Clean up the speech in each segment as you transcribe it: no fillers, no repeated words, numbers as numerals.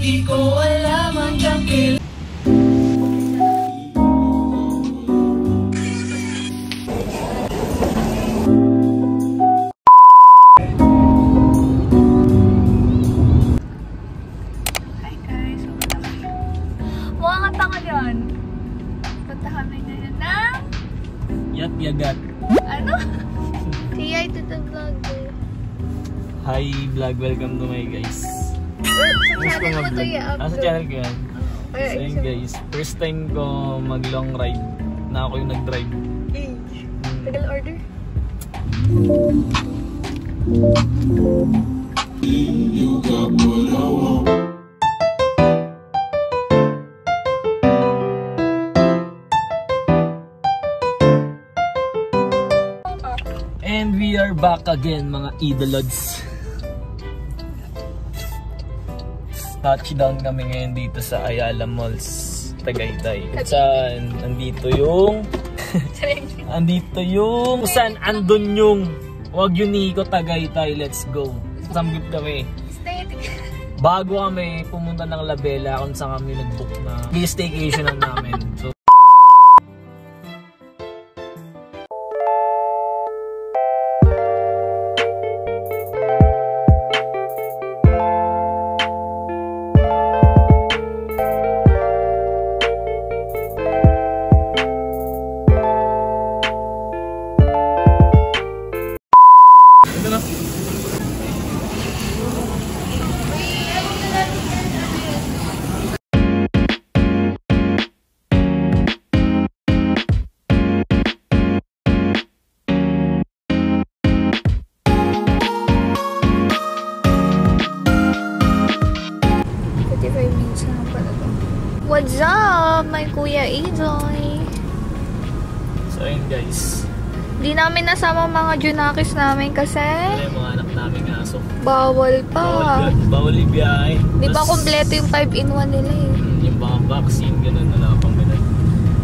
Di ko alam hanggang kailan. Hi guys, mukha kang tanga yun. Punta kami ngayon ng... Yat yagat. Ano? Say hi to the vlogger. Hi vlog, welcome to my guys. Sa channel mo to i-upload. Sa channel ko yan. So yun guys, first time ko mag long ride na ako yung nag-drive. Tagal order. You got what I want. And we are back again mga idolods. Touchdown kami ngayon dito sa Ayala Malls, Tagaytay. At saan andito yung kung saan andun yung Wagyu Nico Tagaytay. Let's go. Samgip kami. Bago kami pumunta ng Labela kung saan kami nag-book na staycation namin. So What's up, my Kuya Ejoy? so yun guys. Di namin nasama mga Junakis namin kasi Ano yung mga anak namin aso? bawal pa. Bawal ibiyahe. Di ba kompleto yung 5-in-1 nila eh. Yung mga vaccine, ganun na lang pang ganun.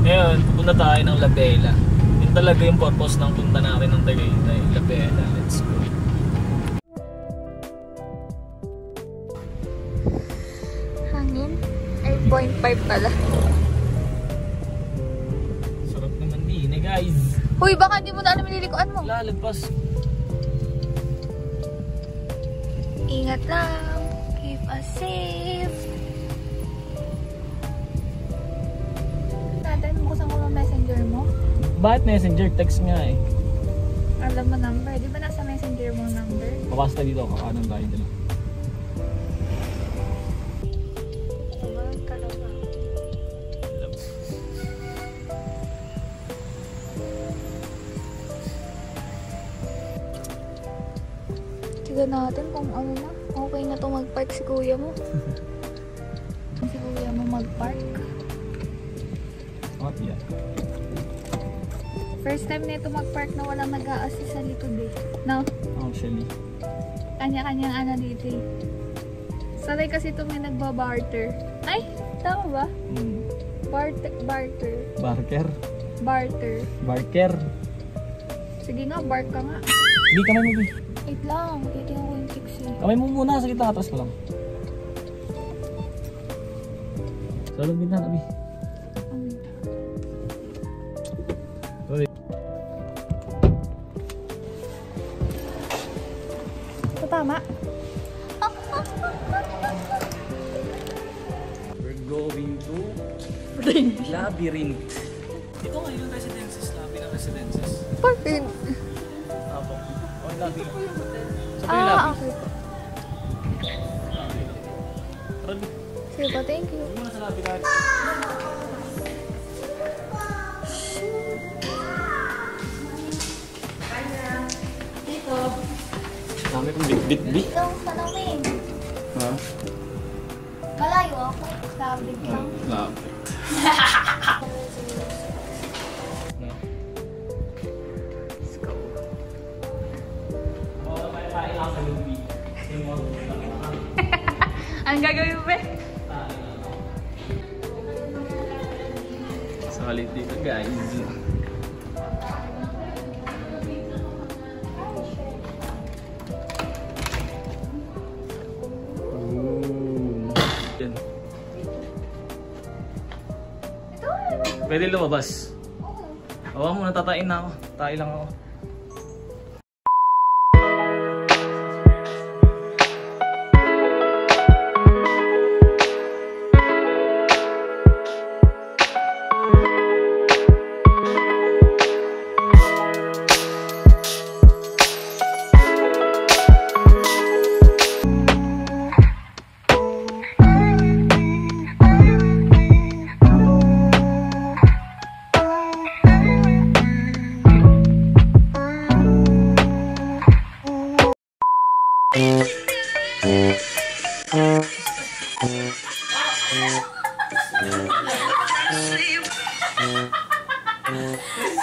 Ngayon, pupunta tayo ng Labela. Yun talaga yung purpose ng punta natin ng Tagaytay. Labela, let's go. Hangin? 8.5 pala. Sarap naman din eh guys. Huy, baka hindi mo na alam nililikuan mo. Lalagpas. Ingat lang. Keep us safe. Natin mo kusang ko ng messenger mo. Bakit messenger? Text nga eh. Alam mo number. Di ba nasa messenger mo number? Papasta dito, kakanan tayo dito. Tignan natin kung ano na. Okay na to mag-park si kuya mo. Si kuya mo mag-park. What yan? First time na ito mag-park na walang nag-a-assist sa likod eh. No? Actually. Kanya-kanyang ano dito eh. Sanay kasi ito may nagba-barter. Ay! Tama ba? Barter. Barker? Barter. Barker? Sige nga, bark ka nga. Hindi kamay mo, Bi. Wait lang, titingnan ko yung 6 eh. Kamay mo muna, sa kita, atras ko lang. Sa loob na, Bi. Uy. Ito tama? We're going to Labyrinth. Ito nga yung residences, Labyrinth residences. Parking. Apo. Oh, Labyrinth. Okay. Tara, Sige pa, thank you. muna sa Labyrinth. Dito. Dami kong bit-bit, Bi. Dito sa namin. Ha? Malayo ako. Sabig lang. Labyrinth. Let's go. Anong gagawin mo ba? Solid dito guys. Ooh. Yan. Pwede lumabas. Oo, muna tatain na ako. Tayo lang ako.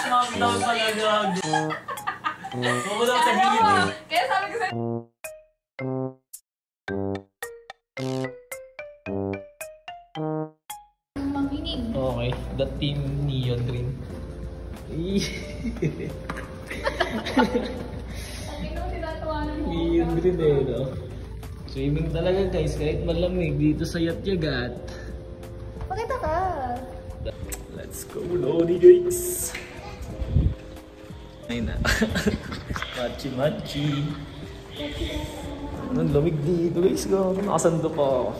Smackdown pala gago. Huwag daw sa gilid. Kaya sabi ko sa'yo. Manginig. Okay, the team Neon Green. Ang ino sinatawanan mo. Neon Green eh, no? Swimming talaga guys, kahit malamig dito sa Yatyagat. Pakita ka. Let's go, Lodi guys! Ay na. Machi-machi. Ang lamig dito guys, nakasando pa ako.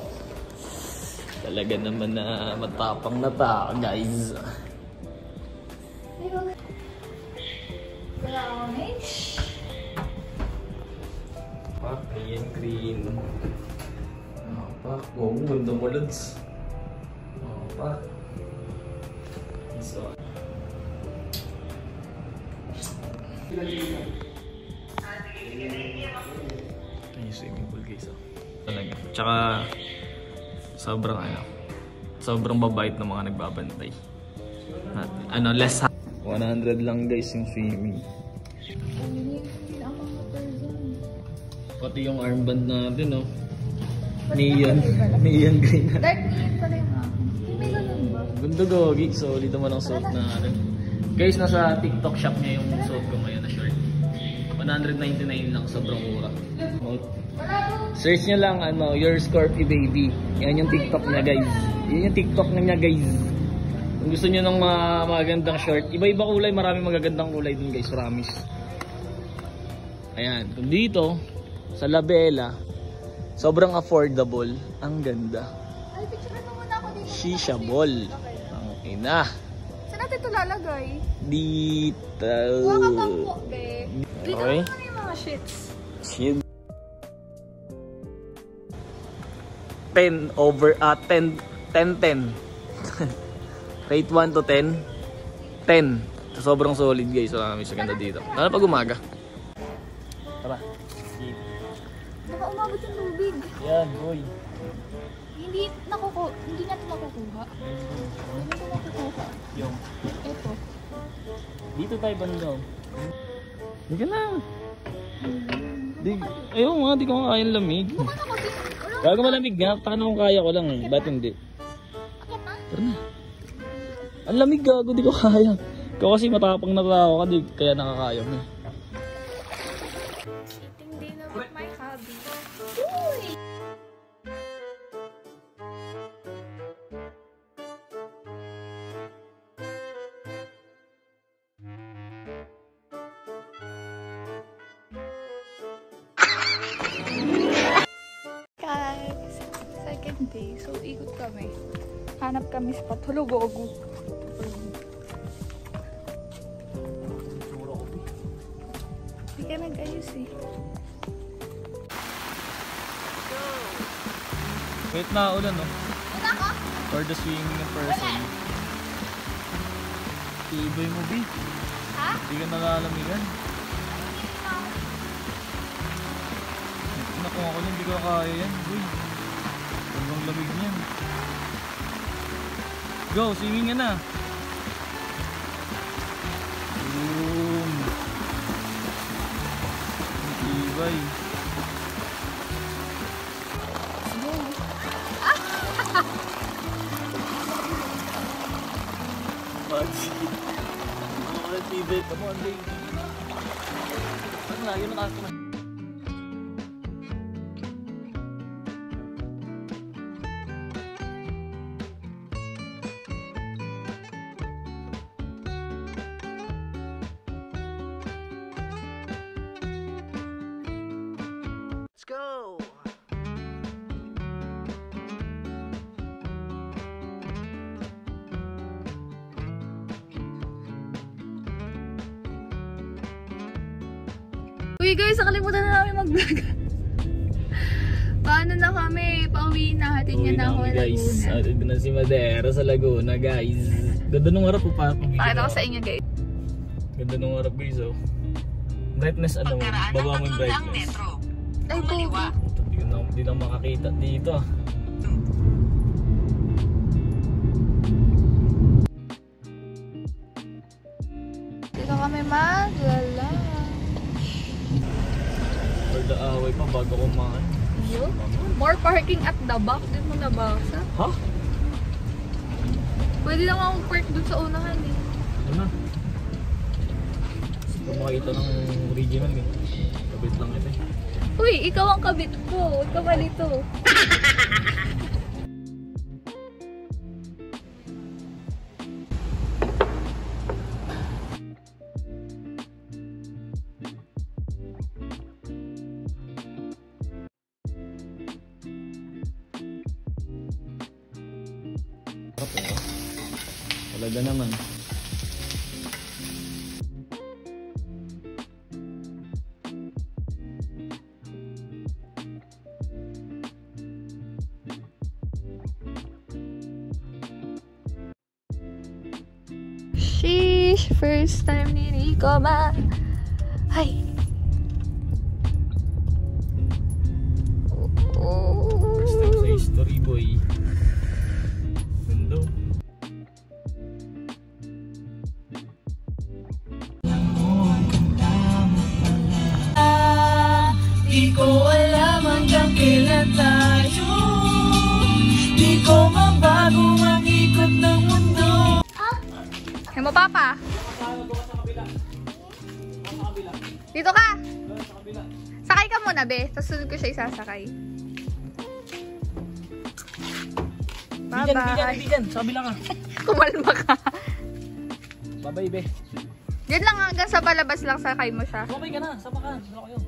Talaga naman na matapang na tao guys. Wala ako na eh. Pak, ayan green. Pak, wow, ganda mo lads. Pak. So, ay, swimming pool guys. Talaga. Tsaka, sobrang babait ng mga nagbabantay. Ano, less 100 lang guys yung swimming. Pati yung armband natin, no? Neon green. Dark green pala yung akin. May ganun ba? Ganda gogi, solid naman ang suot natin. Guys, nasa TikTok shop niya yung suot ko ngayon na short. 199 lang, sobrang mura. Search niya lang, Your Scorpy Baby. Yan yung TikTok niya guys. Yan yung TikTok niya guys. Kung gusto niyo ng magandang short, iba-iba kulay, maraming magagandang kulay dun guys, promise. Ayan, kung dito, sa Labella, sobrang affordable. Ang ganda. Ay, picture mo muna ako dito. Shisha ball. Ang ina. Saan natin ito lalagay? Dito. Huwag ka pang po, be. Dito Okay. naman yung mga shits. Shit. 10 over 10 Rate 1 to 10. 10. Sobrang solid guys. Marami sa ganda dito. Lalo pag umaga. Tara. Baka umabot yung tubig. Yan, boy. Hindi natin makukuha. Hindi natin makukuha. Yung. Ito. Dito tayo banda. Hindi ka na. Ayaw nga, di ko nga kaya lamig. Baka na kasi. Gago malamig nga. Paano kung kaya ko lang eh. Ba't hindi? Akit na. Tara na. Ang lamig gago, di ko kaya. Ikaw kasi matapang na tao ka, di kaya nakakaya mo. Eating dinner with my hubby. Uy! Guys, second day. So, ikot kami. Hanap kami sa Patulugogo. Hindi ka nag-ayos eh. Wait na ulan no? Una ka? For the swimming person. Iboy mo, B. Ha? Hindi ka nalalamigan. Naku ako lang, hindi ko kaya yan. Uy. Sobrang lamig niyan. Go, swimming ka na. Boom. Ibay. Come on, baby. Ano na, yun nakakita. Uy guys, nakalimutan na namin mag-vlog. Paano na kami? Pauwi na. Hatid niya na ako guys. Laguna. Hatid na si Madera sa Laguna, guys. Ganda nung harap po pa. Pakita ko sa inyo guys. Ganda nung harap guys, oh. Brightness, ano mo? Baba mo yung brightness. Ay, po. Hindi na makakita dito. Dito kami maglala. Or the away pa bago kumain. Yun. More parking at the back. Di mo nabasa. Ha? Pwede lang ako park dun sa unahan eh. Ano? Hindi makakita ng original eh. Kabit lang ito eh. Uy, ikaw ang kabit ko. Ikaw malito. Talaga naman. Sheesh, first time ni Rico ba? Ay. First time sa history, boy. Ganda. Di ko alam hanggang kailan tayo. Di ko mabago ang ikot ng mundo. Hey mo, Papa. Dito ka. Sakay ka muna, be. Tapos sunod ko siya isasakay. Bye-bye. Hindi dyan. Sa kabila ka. Kumalma ka. Bye-bye, be. Diyan lang hanggang sa palabas lang sakay mo siya. Okay ka na. Sama ka. Sama kayo.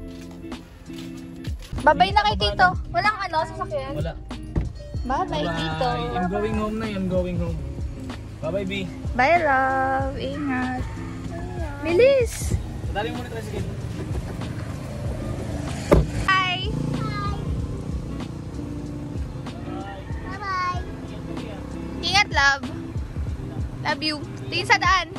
Bye-bye na kay Tito. Walang ano, sasakyan. Wala. Bye-bye, Tito. I'm going home na. I'm going home. Bye-bye, B. Bye, love. Ingat. Bilis. Dali mo muna tricycle. Bye. Ingat, love. Love you. Tingin sa daan.